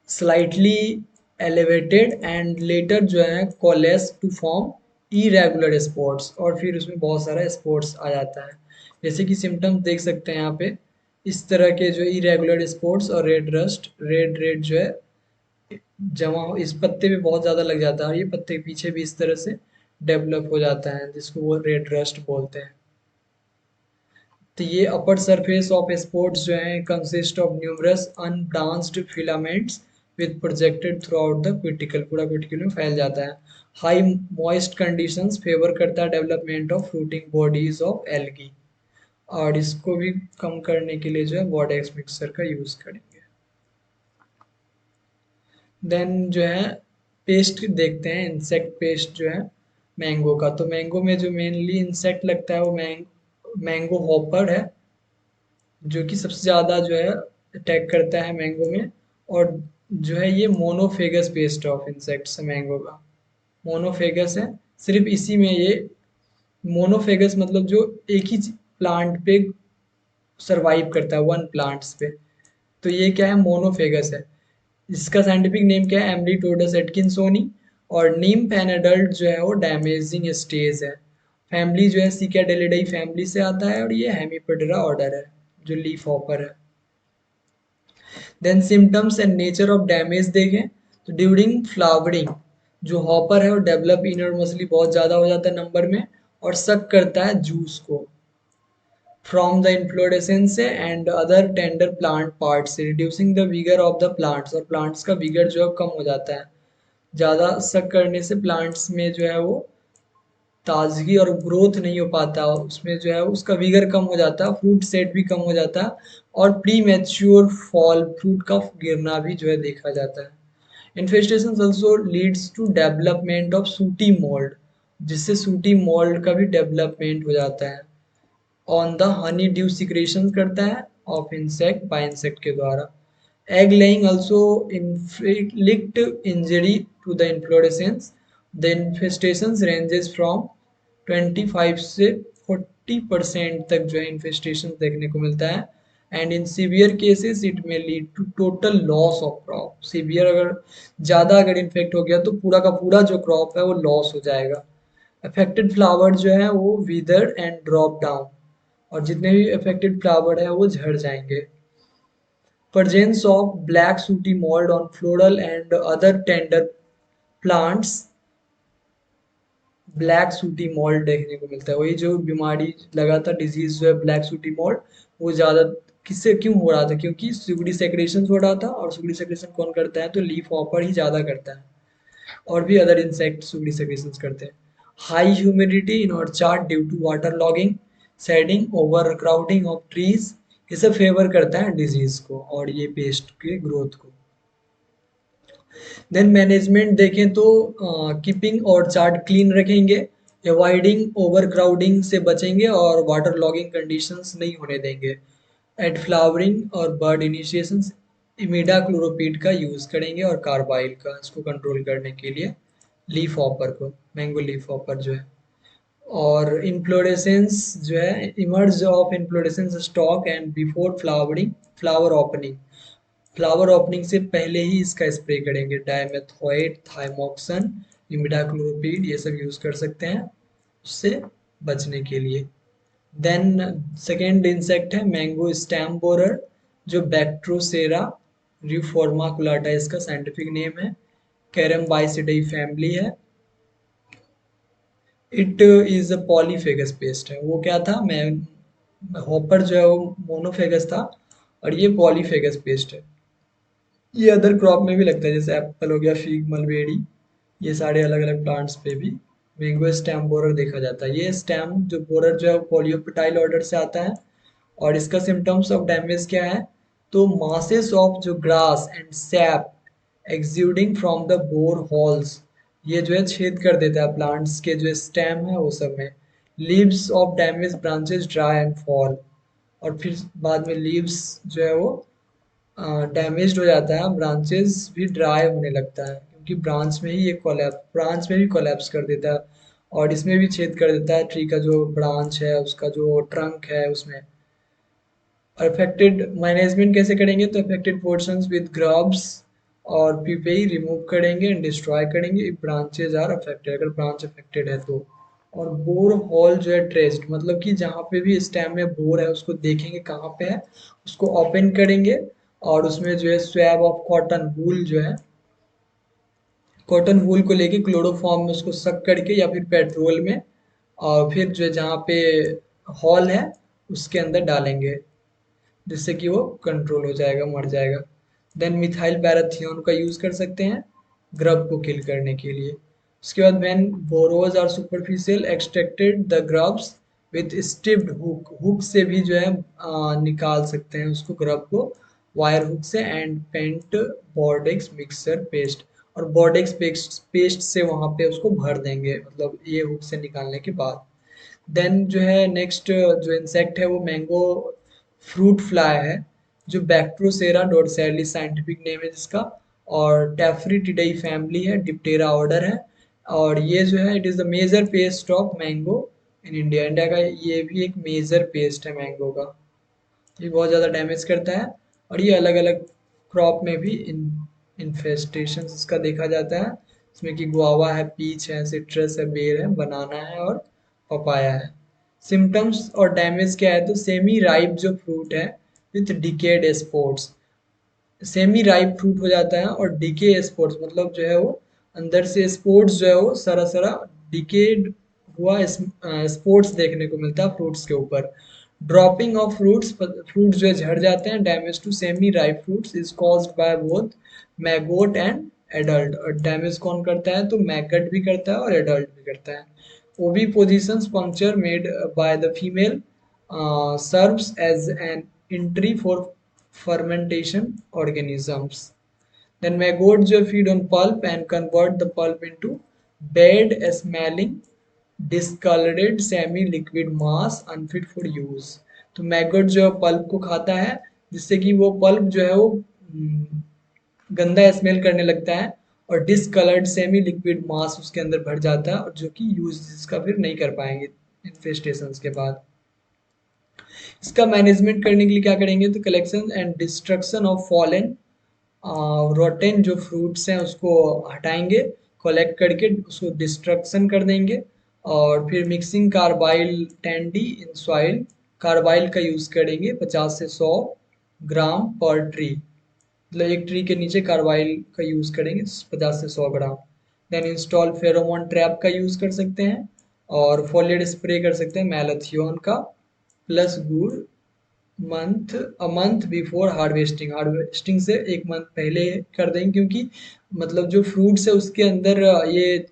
slightly elevated and later जो है coalesce to form irregular spots, और फिर उसमें बहुत सारा spots आ जाता है। जैसे कि सिम्टम्स देख सकते हैं यहाँ पे, इस तरह के जो irregular spots और रेड रस्ट, रेड जो है जमा हो इस पत्ते पे बहुत ज़्यादा लग जाता है, और ये पत्ते के पीछे भी इस तरह से डेवलप हो जाता है जिसको वो रेड रस्ट बोलते हैं। तो ये अपर सरफेस ऑफ स्पोर्ट्स जो है consist of numerous unbranched filaments with projected through out the cuticle, पूरा क्यूटिकल में फैल जाता है। हाई मॉइस्ट कंडीशंस फेवर करता है development of fruiting bodies of algae, और इसको भी कम करने के लिए जो है बॉडेक्स मिक्सर का यूज करेंगे। देन जो है पेस्ट देखते हैं, इंसेक्ट पेस्ट जो है मैंगो का। तो मैंगो में जो मेनली इंसेक्ट लगता है वो मैंगो हॉपर है, जो कि सबसे ज़्यादा जो है अटैक करता है मैंगो में, और जो है ये मोनोफेगस पेस्ट ऑफ इंसेक्ट्स है मैंगो का, मोनोफेगस है। सिर्फ इसी में ये मोनोफेगस मतलब जो एक ही प्लांट पे सरवाइव करता है, वन प्लांट्स पे, तो ये क्या है मोनोफेगस है। इसका साइंटिफिक नेम क्या है एम्ब्लिटोडस एटकिंसोनी, और नीम पेनेडल्ट जो है वो डैमेजिंग स्टेज है। फैमिली जो है सिकाडेलिडाई फैमिली से आता है, और ये हेमिपेटेरा ऑर्डर है जो लीफ हॉपर है। Then symptoms and nature of damage देखें तो ड्यूरिंग फ्लावरिंग जो हॉपर है वो डेवलप इनर मसली बहुत ज़्यादा हो जाता है नंबर में, और सक करता है जूस को फ्रॉम द इन्फ्लोरेसेंस से and other tender plant part से, reducing the vigour of the plants, और प्लांट्स का विगर जो है कम हो जाता है। ज़्यादा सक करने से प्लांट्स में जो है वो ताजगी और ग्रोथ नहीं हो पाता, उसमें जो है उसका विगर कम हो जाता है, फ्रूट सेट भी कम हो जाता है, और प्री मैच्योर फॉल, फ्रूट का गिरना भी जो है देखा जाता है। Infestation also leads to development of sooty mould, जिससे सूटी मोल्ड का भी डेवलपमेंट हो जाता है। On the honey dew secretion करता है ऑफ इंसेक्ट बाय इंसेक्ट के द्वारा। Egg laying also inflict injury to the inflorescence. The infestation ranges from 25 से 40% तक जो है इन्फेस्टेशन देखने को मिलता है। And in severe cases it may lead to total loss of crop. Severe अगर ज़्यादा अगर इन्फेक्ट हो गया तो पूरा का पूरा जो क्रॉप है वो लॉस हो जाएगा। अफेक्टेड फ्लावर जो है वो विदर एंड ड्रॉप डाउन, और जितने भी अफेक्टेड फ्लावर है वो झड़ जाएंगे। Presence of black sooty mold on floral and other tender plants, black sooty mould देखने को मिलता है। वही जो बीमारी लगातार डिजीज जो है ब्लैक सूटी मोल्ड, वो ज़्यादा किससे क्यों हो रहा था, क्योंकि सुगड़ी सेक्रेशन हो रहा था, और सुगड़ी सेक्रेशन कौन करता है तो लीफ हॉपर ही ज़्यादा करता है, और भी अदर इंसेक्ट सुगड़ी सेक्रेशन करते हैं। High humidity in orchard due to water logging, shading, over crowding of trees, ये सब फेवर करता है डिजीज को और ये पेस्ट के ग्रोथ को। देन मैनेजमेंट देखें तो कीपिंग और चार्ट क्लीन रखेंगे, अवॉइडिंग ओवर क्राउडिंग से बचेंगे, और वाटर लॉगिंग कंडीशंस नहीं होने देंगे। एट फ्लावरिंग और बर्ड इनिशिएशन इमिडाक्लोरोपीड का यूज़ करेंगे, और कार्बाइल का, इसको कंट्रोल करने के लिए लीफ हॉपर को, मैंगो लीफ हॉपर जो है। और इन्फ्लोरेसेंस जो है, emerge of inflorescence stock and before flowering, flower opening, flower opening से पहले ही इसका स्प्रे करेंगे। डाइमेथोएट, थाइमोक्सन, इमिडाक्लोरोपीड, ये सब यूज़ कर सकते हैं उससे बचने के लिए। देन सेकेंड इंसेक्ट है मैंगो स्टैम बोरर, जो बैक्ट्रोसेरा रिफॉर्माकुलाटा इसका साइंटिफिक नेम है। कैरम्बाइसिडाई फैमिली है। It is a polyphagous paste है। वो क्या था, मैं हॉपर जो है वो मोनोफेगस था, और ये पॉलीफेगस पेस्ट है। ये अदर क्रॉप में भी लगता है, जैसे एप्पल हो गया, फीग, मलबेरी, ये सारे अलग अलग प्लांट्स पे भी मैंगो स्टेम बोरर देखा जाता है। ये स्टेम जो बोरर जो है वो पॉलियोपिटाइल ऑर्डर से आता है। और इसका सिम्टम्स ऑफ डैमेज क्या है, तो मासेस ऑफ जो grass and sap exuding from the bore holes, ये जो है छेद कर देता है प्लांट्स के जो स्टेम है वो सब में। Leaves of damage branches dry and fall, और फिर बाद में लीव्स जो है वो डैमेज्ड हो जाता है, ब्रांचेस भी ड्राई होने लगता है, क्योंकि ब्रांच में भी कोलैप्स कर देता है, और इसमें भी छेद कर देता है ट्री का जो ब्रांच है, उसका जो ट्रंक है उसमें। अफेक्टेड मैनेजमेंट कैसे करेंगे, तो अफेक्टेड पोर्शंस विद ग्रब्स और पीपी रिमूव करेंगे एंड डिस्ट्रॉय करेंगे, ब्रांचेज आर अफेक्टेड, अगर ब्रांच अफेक्टेड है तो। और बोर होल जो है ट्रेस्ड, मतलब कि जहाँ पे भी स्टेम में बोर है उसको देखेंगे कहाँ पे है, उसको ओपन करेंगे, और उसमें जो है स्वैब ऑफ कॉटन वूल जो है, कॉटन वूल को लेके क्लोरोफॉर्म में उसको सक करके या फिर पेट्रोल में, और फिर जो है जहाँ पे हॉल है उसके अंदर डालेंगे, जिससे कि वो कंट्रोल हो जाएगा, मर जाएगा। देन मिथाइल पैराथियोन का यूज़ कर सकते हैं ग्रब को किल करने के लिए। उसके बाद when burrows are superficial extracted the grubs with tipped hook, hook से भी जो है निकाल सकते हैं उसको ग्रब को, वायर हुक से, and paint Bordeaux mixer paste, और बॉर्डेक्स पेस्ट से वहाँ पे उसको भर देंगे, मतलब ये हुक से निकालने के बाद। देन जो है नेक्स्ट जो इंसेक्ट है वो मैंगो फ्रूट फ्लाई है, जो बैक्ट्रोसेरा डोरसैली साइंटिफिक नेम है जिसका, और टैफ्रीटिडाई फैमिली है, डिप्टेरा ऑर्डर है। और ये जो है it is the major pest of mango in India, India का ये भी एक मेजर पेस्ट है मैंगो का। ये बहुत ज़्यादा डैमेज करता है, और ये अलग अलग क्रॉप में भी इन्फेस्टेशन इसका देखा जाता है। इसमें कि गुआवा है, पीच है, सिट्रस है, बेर है, बनाना है, और पपाया है। सिम्टम्स और डैमेज क्या है, तो सेमी राइप जो फ्रूट है with decade sports, semi ripe fruit हो जाता है, और डीके स्पोर्ट्स मतलब जो है वो अंदर से स्पोर्ट्स जो है वो सरा सरा डिकेड हुआ स्पोर्ट्स देखने को मिलता है फ्रूट्स के ऊपर। ड्रॉपिंग ऑफ फ्रूट्स, फ्रूट्स जो है झड़ जाते हैं। Damage to semi ripe fruits is caused by both maggot and adult, और डैमेज कौन करता है तो मैगट भी करता है और एडल्ट भी करता है। ovipositions puncture made by the female serves as an entry for fermentation organisms. Then maggots जो feed on pulp and convert the pulp into bad smelling discolored semi liquid mass unfit for use. तो मैगोट जो है pulp को खाता है जिससे कि वो पल्प जो है वो गंदा स्मेल करने लगता है और डिसकलर्ड सेमी लिक्विड मास उसके अंदर भर जाता है और जो कि यूज इसका फिर नहीं कर पाएंगे इन्फेस्टेशंस के बाद। इसका मैनेजमेंट करने के लिए क्या करेंगे तो collection and destruction of fallen rotten जो फ्रूट्स हैं उसको हटाएंगे, कलेक्ट करके उसको डिस्ट्रक्शन कर देंगे और फिर मिक्सिंग कार्बाइल टेंडी इन सॉइल, कार्बाइल का यूज करेंगे 50 से 100 ग्राम पर ट्री, मतलब एक ट्री के नीचे कार्बाइल का यूज करेंगे 50 से 100 ग्राम। देन इंस्टॉल फेरोमोन ट्रैप का यूज कर सकते हैं और फॉलिएट स्प्रे कर सकते हैं मैलाथियोन का प्लस गुड़ a month before harvesting, harvesting से एक मंथ पहले कर देंगे क्योंकि मतलब जो फ्रूट्स है उसके अंदर ये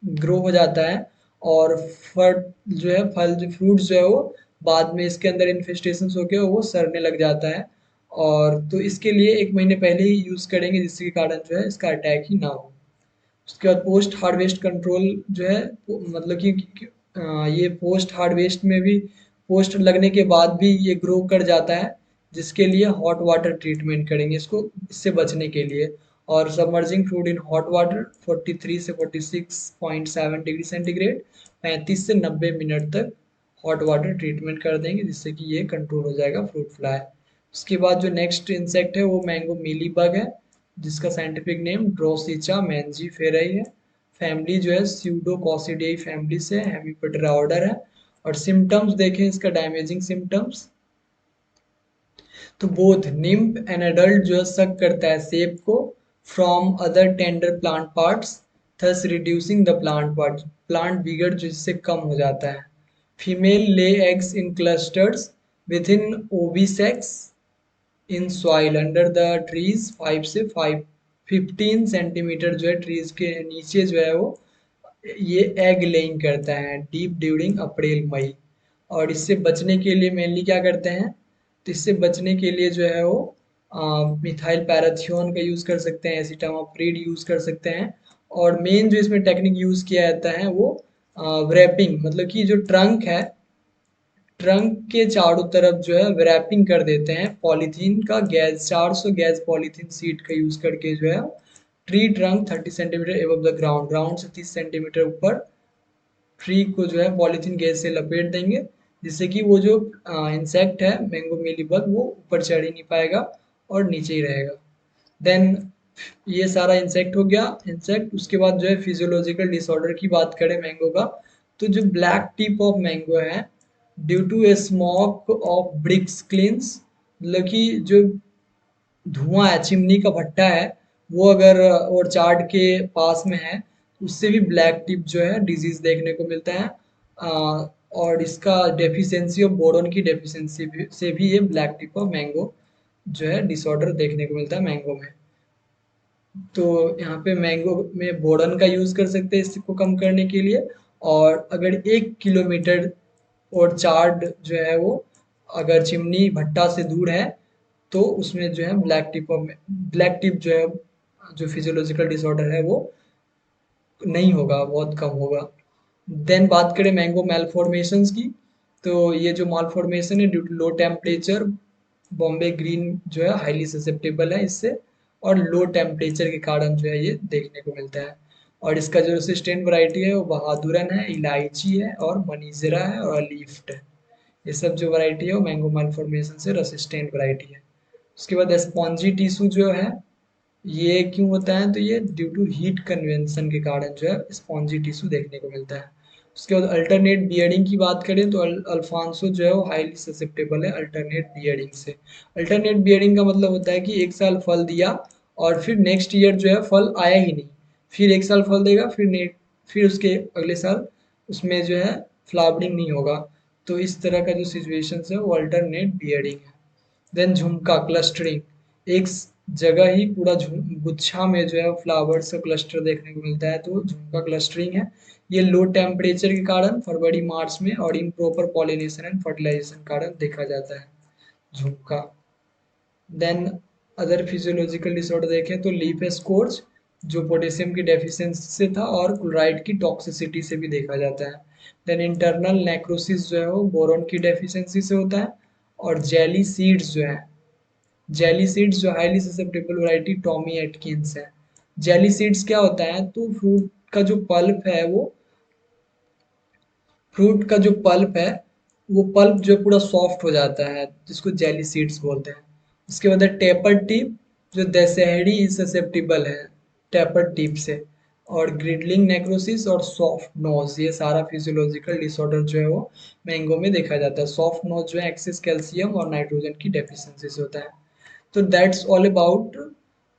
ग्रो हो जाता है और फल जो है फल जो फ्रूट्स जो है वो बाद में इसके अंदर इन्फेस्टेशन होके वो सड़ने लग जाता है और तो इसके लिए एक महीने पहले ही यूज करेंगे जिसके कारण जो है इसका अटैक ही ना हो। उसके बाद पोस्ट हार्वेस्ट कंट्रोल जो है मतलब कि ये पोस्ट हार्वेस्ट में भी पोस्ट लगने के बाद भी ये ग्रो कर जाता है जिसके लिए हॉट वाटर ट्रीटमेंट करेंगे इसको इससे बचने के लिए और submerging food in hot water 43 से 46.7 डिग्री सेंटीग्रेड 35 से 90 मिनट तक हॉट वाटर ट्रीटमेंट कर देंगे जिससे कि ये कंट्रोल हो जाएगा फ्रूट फ्लाई। उसके बाद जो नेक्स्ट इंसेक्ट है वो मैंगो मीली बग है जिसका साइंटिफिक नेम ड्रोसिचा मैंजीफेराई है। फैमिली जो है स्यूडोकॉसिडियाई फैमिली से हेमिपेटेरा ऑर्डर है और सिम्टम्स देखें इसका डैमेजिंग सिम्टम्स तो बोथ निम्ब एन एडल्ट जो है सक करता है सेब को from other tender plant parts thus reducing the plant part, plant बिगड़ जिससे कम हो जाता है। Female lay eggs in clusters within ovisacs in soil under the trees 5 से 15 सेंटीमीटर जो है ट्रीज के नीचे जो है वो ये एग लेइंग करता है डीप ड्यूरिंग अप्रैल मई। और इससे बचने के लिए मेनली क्या करते हैं तो इससे बचने के लिए जो है वो मिथाइल पैराथियोन का यूज कर सकते हैं, एसिटामाप्रीड यूज कर सकते हैं और मेन जो इसमें टेक्निक यूज किया जाता है वो रैपिंग, मतलब कि जो ट्रंक है ट्रंक के चारों तरफ जो है रैपिंग कर देते हैं पॉलीथीन का गैस 400 गैस पॉलीथीन सीट का यूज करके जो है tree trunk 30 centimetre above the ground, ground से 30 सेंटीमीटर ऊपर ट्री को जो है पॉलीथीन गैस से लपेट देंगे जिससे कि वो जो इंसेक्ट है मैंगो मीलीबग वो ऊपर चढ़ ही नहीं पाएगा और नीचे ही रहेगा। देन ये सारा इंसेक्ट हो गया इंसेक्ट। उसके बाद जो है फिजियोलॉजिकल डिसऑर्डर की बात करें मैंगो का तो जो ब्लैक टिप ऑफ मैंगो है due to a smoke of bricks kilns, मतलब कि जो धुआं है चिमनी का भट्टा है वो अगर और चार्ट के पास में है उससे भी ब्लैक टिप जो है डिजीज देखने को मिलता है और इसका डेफिशिएंसी ऑफ बोरोन की डेफिशिएंसी से भी ये ब्लैक टिप ऑफ मैंगो जो है डिसऑर्डर देखने को मिलता है मैंगो में। तो यहाँ पे मैंगो में बोरन का यूज कर सकते हैं इसको कम करने के लिए और अगर 1 किलोमीटर और चार्ड जो है वो अगर चिमनी भट्टा से दूर है तो उसमें जो है ब्लैक टिप जो है जो फिजियोलॉजिकल डिसऑर्डर है वो नहीं होगा, बहुत कम होगा। देन बात करें मैंगो मैलफॉर्मेशंस की तो ये जो मालफॉर्मेशन है due to low temperature Bombay green जो है हाईली ससेप्टेबल है इससे और लो टेम्परेचर के कारण जो है ये देखने को मिलता है। और इसका जो रेसिस्टेंट वैरायटी है वो बहादुरन है, इलायची है और मनीजरा है और अलीफ्ट है। ये सब जो वैरायटी है वो मैंगो मालफॉर्मेशन से रेसिस्टेंट वैरायटी है। उसके बाद स्पॉन्जी टिश्यू जो है ये क्यों होता है तो ये ड्यू टू हीट कन्वेंशन के कारण जो है स्पॉन्जी टिश्यू देखने को मिलता है। उसके बाद अल्टरनेट बियरिंग की बात करें तो अल्फांसो जो है वो हाईली ससेप्टेबल है अल्टरनेट बियरिंग से। अल्टरनेट बियरिंग का मतलब होता है कि एक साल फल दिया और फिर नेक्स्ट ईयर जो है फल आया ही नहीं, फिर एक साल फल देगा फिर उसके अगले साल उसमें जो है फ्लावरिंग नहीं होगा। तो इस तरह का जो सिचुएशन है वो अल्टरनेट बियरिंग है। देन झुमका क्लस्टरिंग एक जगह ही पूरा गुच्छा में जो है फ्लावर्स का क्लस्टर देखने को मिलता है तो झुमका क्लस्टरिंग है। ये लो टेम्परेचर के कारण फरवरी मार्च में और इम्प्रॉपर पॉलिनेशन एंड फर्टिलाइजेशन कारण देखा जाता है झुमका। देन अदर फिजियोलॉजिकल डिसऑर्डर देखें तो लीफ स्कोर्च जो पोटेशियम की डेफिशिएंसी से था और क्लोराइड की टॉक्सिसिटी से भी देखा जाता है। देन इंटरनल नेक्रोसिस जो है वो बोरॉन की डेफिशिएंसी से होता है। और जेली सीड्स जो है, जेली सीड्स जो highly susceptible variety Tommy Atkins है। जेली सीड्स क्या होता है, तो फ्रूट का जो पल्प है वो, फ्रूट का जो पल्प है वो पल्प जो पूरा सॉफ्ट हो जाता है जिसको जेली सीड्स बोलते हैं। उसके बाद टेपर टिप जो दशहरी इंससेप्टिबल है टेपर टिप से। और ग्रिडलिंग नेक्रोसिस और सॉफ्ट नोज, ये सारा फिजियोलॉजिकल डिसऑर्डर जो है वो मैंगो में देखा जाता है। सॉफ्ट नोज जो है एक्सेस कैल्शियम और नाइट्रोजन की डेफिशिएंसी से होता है। तो that's all about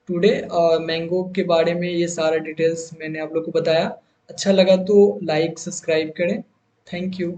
today. Mango के बारे में ये सारा डिटेल्स मैंने आप लोग को बताया। अच्छा लगा तो लाइक सब्सक्राइब करें। Thank you.